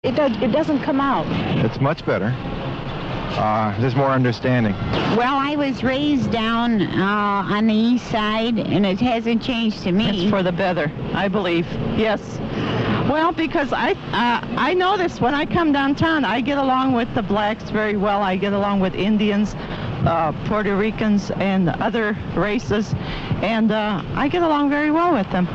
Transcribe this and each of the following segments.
It doesn't come out. It's much better. There's more understanding. Well, I was raised down on the east side, and it hasn't changed to me. It's for the better, I believe. Yes. Well, because I notice when I come downtown, I get along with the blacks very well. I get along with Indians, Puerto Ricans, and other races, and I get along very well with them.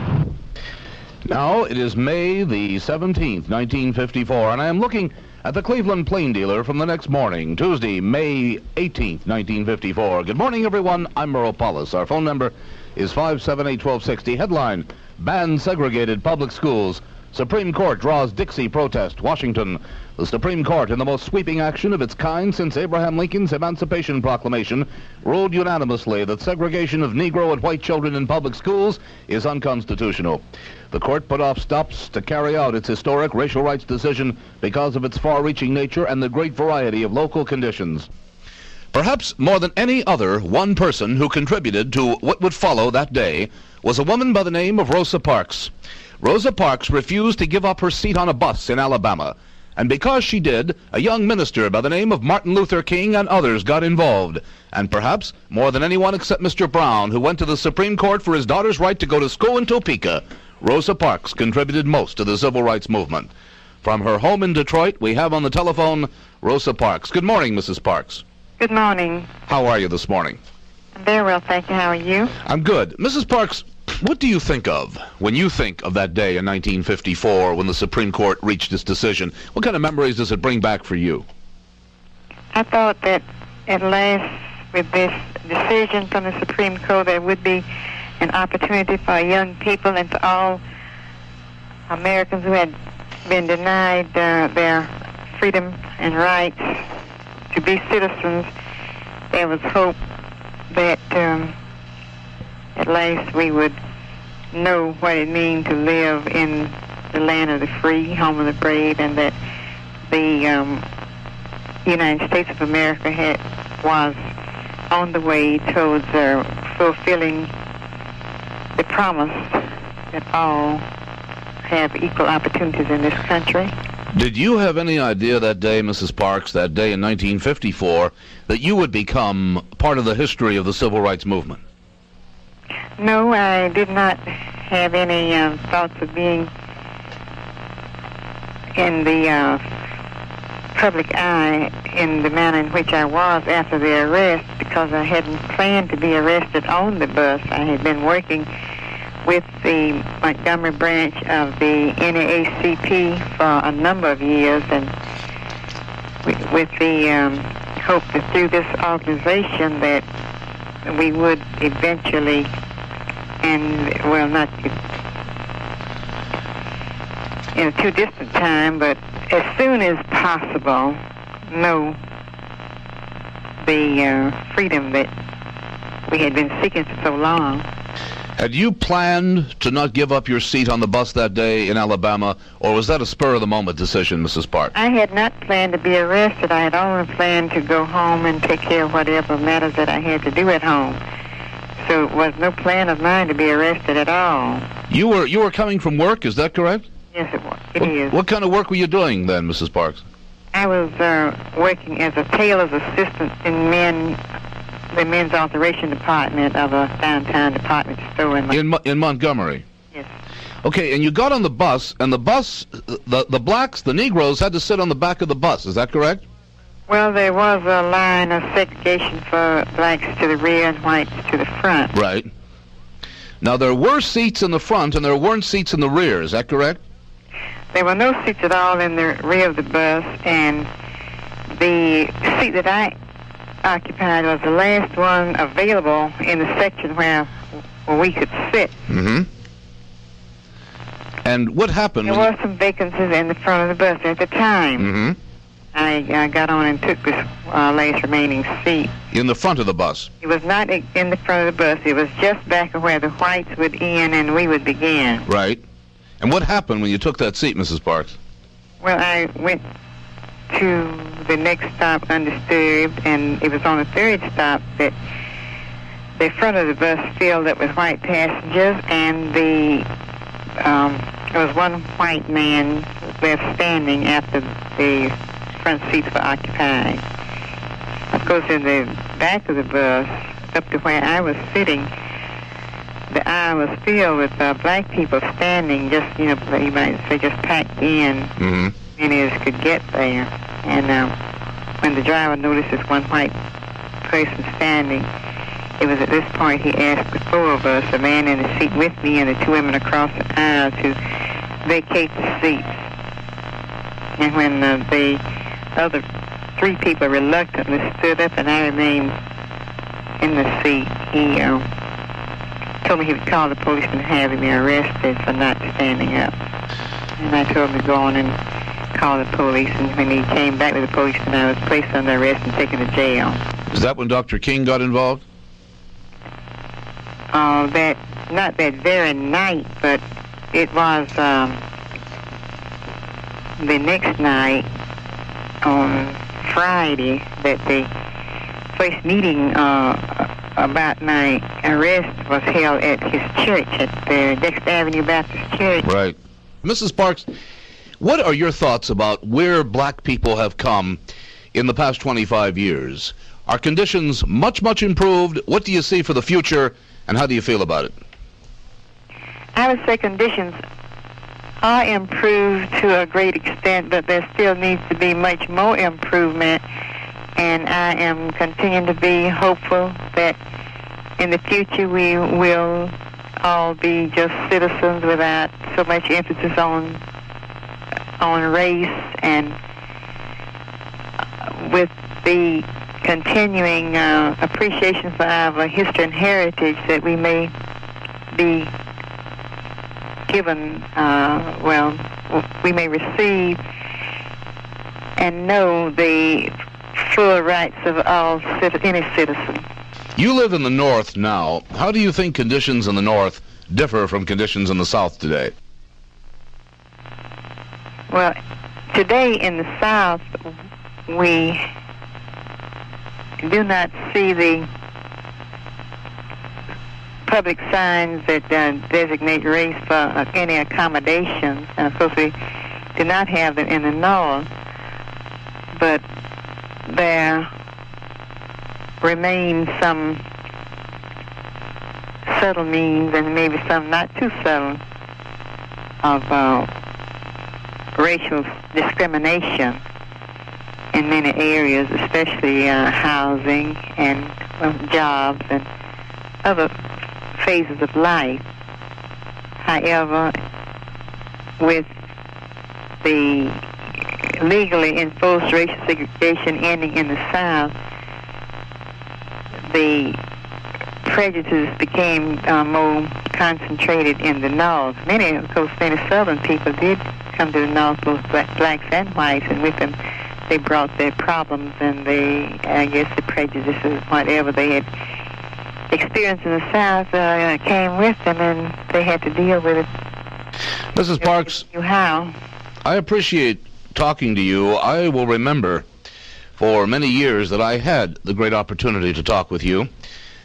Now, it is May the 17th, 1954, and I am looking at the Cleveland Plain Dealer from the next morning, Tuesday, May 18th, 1954. Good morning, everyone. I'm Merle Paulus. Our phone number is 578-1260. Headline, Ban Segregated Public Schools. Supreme Court draws Dixie protest. Washington. The Supreme Court, in the most sweeping action of its kind since Abraham Lincoln's Emancipation Proclamation, ruled unanimously that segregation of Negro and white children in public schools is unconstitutional. The court put off stops to carry out its historic racial rights decision because of its far-reaching nature and the great variety of local conditions. Perhaps more than any other, one person who contributed to what would follow that day was a woman by the name of Rosa Parks. Rosa Parks refused to give up her seat on a bus in Alabama, and because she did, a young minister by the name of Martin Luther King and others got involved. And perhaps more than anyone except Mr. Brown, who went to the Supreme Court for his daughter's right to go to school in Topeka, Rosa Parks contributed most to the civil rights movement. From her home in Detroit, we have on the telephone Rosa Parks. Good morning, Mrs. Parks. Good morning. How are you this morning? I'm very well, thank you. How are you? I'm good. Mrs. Parks, what do you think of when you think of that day in 1954 when the Supreme Court reached its decision? What kind of memories does it bring back for you? I thought that at last, with this decision from the Supreme Court, there would be an opportunity for young people and for all Americans who had been denied their freedom and rights to be citizens. There was hope that at last we would know what it means to live in the land of the free, home of the brave, and that the United States of America was on the way towards fulfilling the promise that all have equal opportunities in this country. Did you have any idea that day, Mrs. Parks, that day in 1954, that you would become part of the history of the civil rights movement? No, I did not have any thoughts of being in the public eye in the manner in which I was after the arrest, because I hadn't planned to be arrested on the bus. I had been working with the Montgomery branch of the NAACP for a number of years, and with the hope that through this organization that we would eventually, and well, not in a too distant time, but as soon as possible, know the freedom that we had been seeking for so long. Had you planned to not give up your seat on the bus that day in Alabama, or was that a spur-of-the-moment decision, Mrs. Parks? I had not planned to be arrested. I had only planned to go home and take care of whatever matters that I had to do at home. So it was no plan of mine to be arrested at all. You were coming from work, is that correct? Yes, it was. It is. What kind of work were you doing then, Mrs. Parks? I was working as a tailor's assistant in the men's alteration department of a downtown department store in Montgomery. Yes. Okay, and you got on the bus, and the bus, the blacks, the Negroes, had to sit on the back of the bus. Is that correct? Well, there was a line of segregation for blacks to the rear and whites to the front. Right. Now, there were seats in the front, and there weren't seats in the rear. Is that correct? There were no seats at all in the rear of the bus, and the seat that I occupied was the last one available in the section where we could sit. Mm-hmm. And what happened? There were some vacancies in the front of the bus at the time. Mm-hmm. I got on and took this last remaining seat. In the front of the bus? It was not in the front of the bus. It was just back of where the whites would end and we would begin. Right. And what happened when you took that seat, Mrs. Parks? Well, I went to the next stop undisturbed, and it was on the third stop that the front of the bus filled up with white passengers, and there was one white man left standing after the front seats were occupied. Of course, in the back of the bus, up to where I was sitting, the aisle was filled with black people standing, just, you might say, just packed in, many as could get there. And when the driver noticed this one white person standing, it was at this point he asked the four of us, the man in the seat with me and the two women across the aisle, to vacate the seats. And when the other three people reluctantly stood up and I remained in the seat, he told me he would call the policeman and have me arrested for not standing up. And I told him to go on and call the police, and when he came back with the policeman, I was placed under arrest and taken to jail. Is that when Dr. King got involved? Not that very night, but it was the next night on Friday that the first meeting about my arrest was held at his church, at the Dexter Avenue Baptist Church. Right. Mrs. Parks, what are your thoughts about where black people have come in the past 25 years? Are conditions much, much improved? What do you see for the future, and how do you feel about it? I would say conditions are improved to a great extent, but there still needs to be much more improvement, and I am continuing to be hopeful that in the future we will all be just citizens without so much emphasis on race, and with the continuing appreciation for our history and heritage, that we may be given, we may receive and know the full rights of any citizen. You live in the North now. How do you think conditions in the North differ from conditions in the South today? Well, today in the South, we do not see the public signs that designate race for any accommodations. And of course, we do not have them in the North. But there remain some subtle means, and maybe some not too subtle, of racial discrimination in many areas, especially housing and jobs and other phases of life. However, with the legally enforced racial segregation ending in the South, the prejudices became more concentrated in the North. Many Southern people did come to the North, both blacks and whites, and with them they brought their problems and the prejudices, whatever they had experienced in the South, came with them, and they had to deal with it. Mrs. Parks, how? I appreciate talking to you. I will remember for many years that I had the great opportunity to talk with you.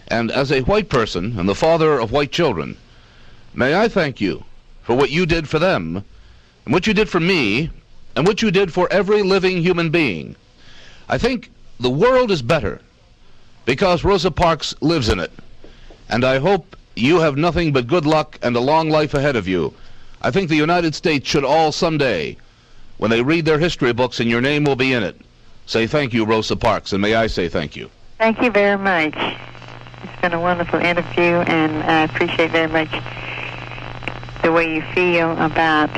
And as a white person and the father of white children, may I thank you for what you did for them, and what you did for me, and what you did for every living human being. I think the world is better because Rosa Parks lives in it. And I hope you have nothing but good luck and a long life ahead of you. I think the United States should all someday, when they read their history books and your name will be in it, say thank you, Rosa Parks, and may I say thank you. Thank you very much. It's been a wonderful interview, and I appreciate very much the way you feel about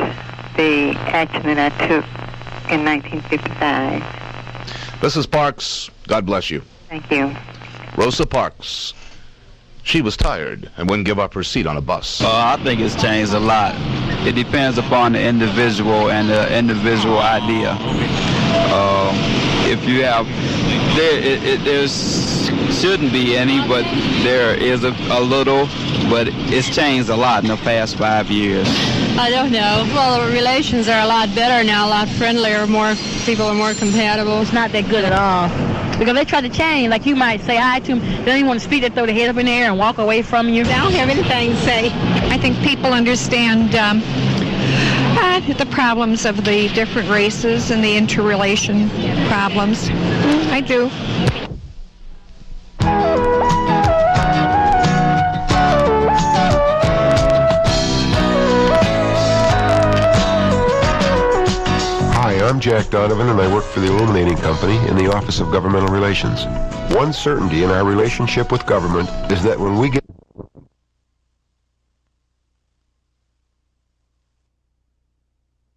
the action that I took in 1955. Mrs. Parks, God bless you. Thank you. Rosa Parks. She was tired and wouldn't give up her seat on a bus. I think it's changed a lot. It depends upon the individual and the individual idea. If you have, there shouldn't be any, but there is a little, but it's changed a lot in the past 5 years. I don't know. Well, relations are a lot better now, a lot friendlier, more people are more compatible. It's not that good at all. Because they try to change, like you might say hi to them, they don't even want to speak, they throw their head up in the air and walk away from you. I don't have anything to say. I think people understand Yeah, the problems of the different races and the interrelation problems. I do. Hi, I'm Jack Donovan, and I work for the Illuminating Company in the Office of Governmental Relations. One certainty in our relationship with government is that when we get